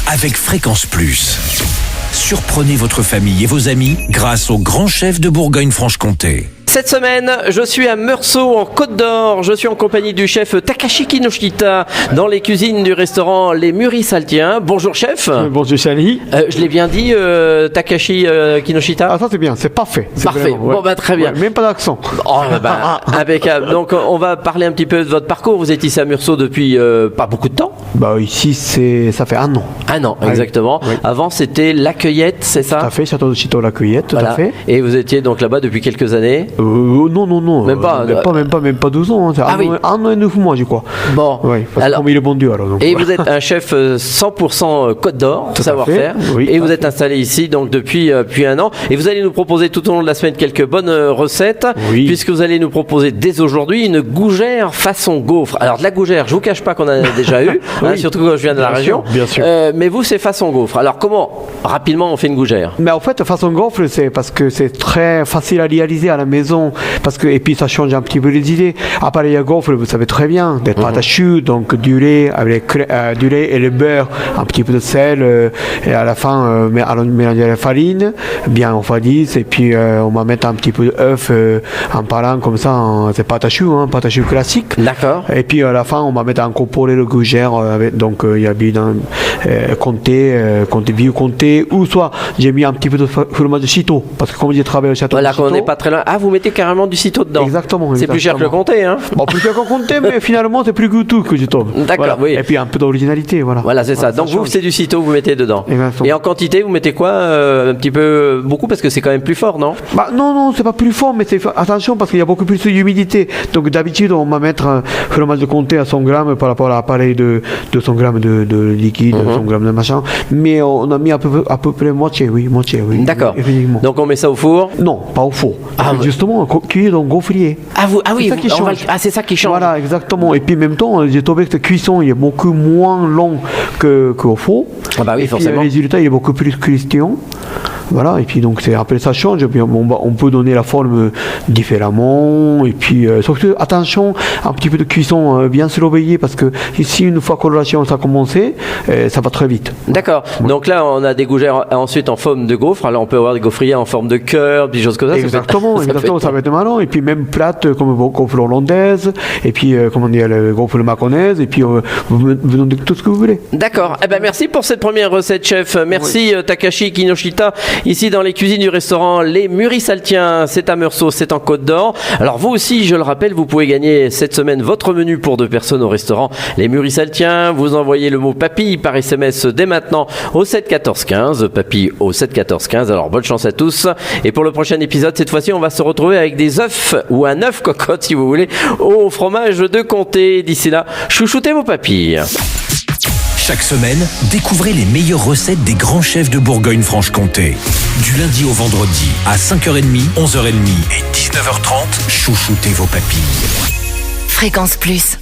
avec Fréquence Plus. Surprenez votre famille et vos amis grâce au grand chef de Bourgogne-Franche-Comté. Cette semaine, je suis à Meursault, en Côte d'Or. Je suis en compagnie du chef Takashi Kinoshita dans les cuisines du restaurant Les Mûris-Saltiens. Bonjour chef. Bonjour Sally. Je l'ai bien dit, Takashi Kinoshita. Ah ça c'est bien, c'est parfait. C'est parfait, vraiment, ouais. Bon bah très bien. Ouais, même pas d'accent. Oh, impeccable. Donc on va parler un petit peu de votre parcours. Vous êtes ici à Meursault depuis pas beaucoup de temps. Bah ici ça fait un an. Un an, exactement. Oui. Avant c'était La Cueillette, c'est ça? Tout à fait, Château de Chito la Cueillette, tout Voilà. à fait. Et vous étiez donc là-bas depuis quelques années. Non. Même pas, Même pas 12 ans. Hein. C'est un an et 9 mois, je crois. Bon. Oui, parce que comme il est bon Dieu alors. Donc, et vous êtes un chef 100% Côte d'Or, Tout à savoir-faire. fait, oui, et vous êtes installé ici donc depuis un an. Et vous allez nous proposer tout au long de la semaine quelques bonnes recettes. Oui. Puisque vous allez nous proposer dès aujourd'hui une gougère façon gaufre. Alors de la gougère, je vous cache pas qu'on en a déjà eu, Oui. surtout quand je viens de la Bien région. sûr, bien sûr. Mais vous c'est façon gaufre. Alors comment rapidement on fait une gougère? Mais en fait, façon gaufre, c'est parce que c'est très facile à réaliser à la maison. Et puis ça change un petit peu les idées. Appareil à gaufre, vous savez très bien, des pâtes à choux, donc du lait et le beurre, un petit peu de sel, et à la fin, mélanger la farine, bien enfadisse, et puis on va mettre un petit peu d'œuf en parlant comme ça, c'est pâte à choux classique. D'accord. Et puis à la fin, on va mettre un coporé de gougère, donc il y a bien vieux comté, ou soit j'ai mis un petit peu de fromage de Chito, parce que comme j'ai travaillé au château Voilà, de Chito. qu'on n'est pas très loin. Ah, vous mettez carrément du citron dedans. Exactement. C'est plus cher que le comté, hein? Bon, plus cher qu'un comté, mais finalement c'est plus goûteux que du tome. D'accord, Voilà. oui. Et puis un peu d'originalité, voilà. Voilà, c'est ça. Donc vous, change. c'est du citron, vous mettez dedans. Exactement. Et en quantité, vous mettez quoi? Un petit peu beaucoup, parce que c'est quand même plus fort, non? Bah, non, c'est pas plus fort, mais attention parce qu'il y a beaucoup plus d'humidité. Donc d'habitude, on va mettre un fromage de comté à 100 grammes par rapport à l'appareil de 200 grammes de liquide, 100 grammes de machin. Mais on a mis à peu près moitié, oui. D'accord. Effectivement. Donc on met ça au four. Non, pas au four. Ah, justement, cuire dans le gaufrier. Oui, C'est ça qui change. c'est ça qui change. Voilà, exactement. Et puis en même temps, j'ai trouvé que cette cuisson il est beaucoup moins long qu'au four. Ah bah oui, et forcément. Puis, le résultat, il est beaucoup plus croustillant. Voilà, et puis donc après ça change, et puis on peut donner la forme différemment, et puis surtout attention, un petit peu de cuisson bien surveillée, parce que ici une fois que coloration ça a commencé, ça va très vite. D'accord. Donc là, on a des gougères ensuite en forme de gaufre. Alors on peut avoir des gaufriers en forme de cœur, des choses comme ça. Exactement, ça va être marrant, et puis même plate comme gaufre hollandaise, et puis le gaufre maconnaise, et puis vous donnez tout ce que vous voulez. D'accord. Eh ben merci pour cette première recette, chef. Merci Takashi Kinoshita, ici dans les cuisines du restaurant Les Mûris-Saltiens. C'est à Meursault, c'est en Côte d'Or. Alors vous aussi, je le rappelle, vous pouvez gagner cette semaine votre menu pour 2 personnes au restaurant Les Mûris-Saltiens. Vous envoyez le mot papille par SMS dès maintenant au 7 14 15. Papille au 7 14 15. Alors bonne chance à tous. Et pour le prochain épisode, cette fois-ci, on va se retrouver avec des œufs ou un œuf cocotte si vous voulez au fromage de comté. D'ici là, chouchoutez vos papilles. Chaque semaine, découvrez les meilleures recettes des grands chefs de Bourgogne-Franche-Comté. Du lundi au vendredi, à 5h30, 11h30 et 19h30, chouchoutez vos papilles. Fréquence Plus.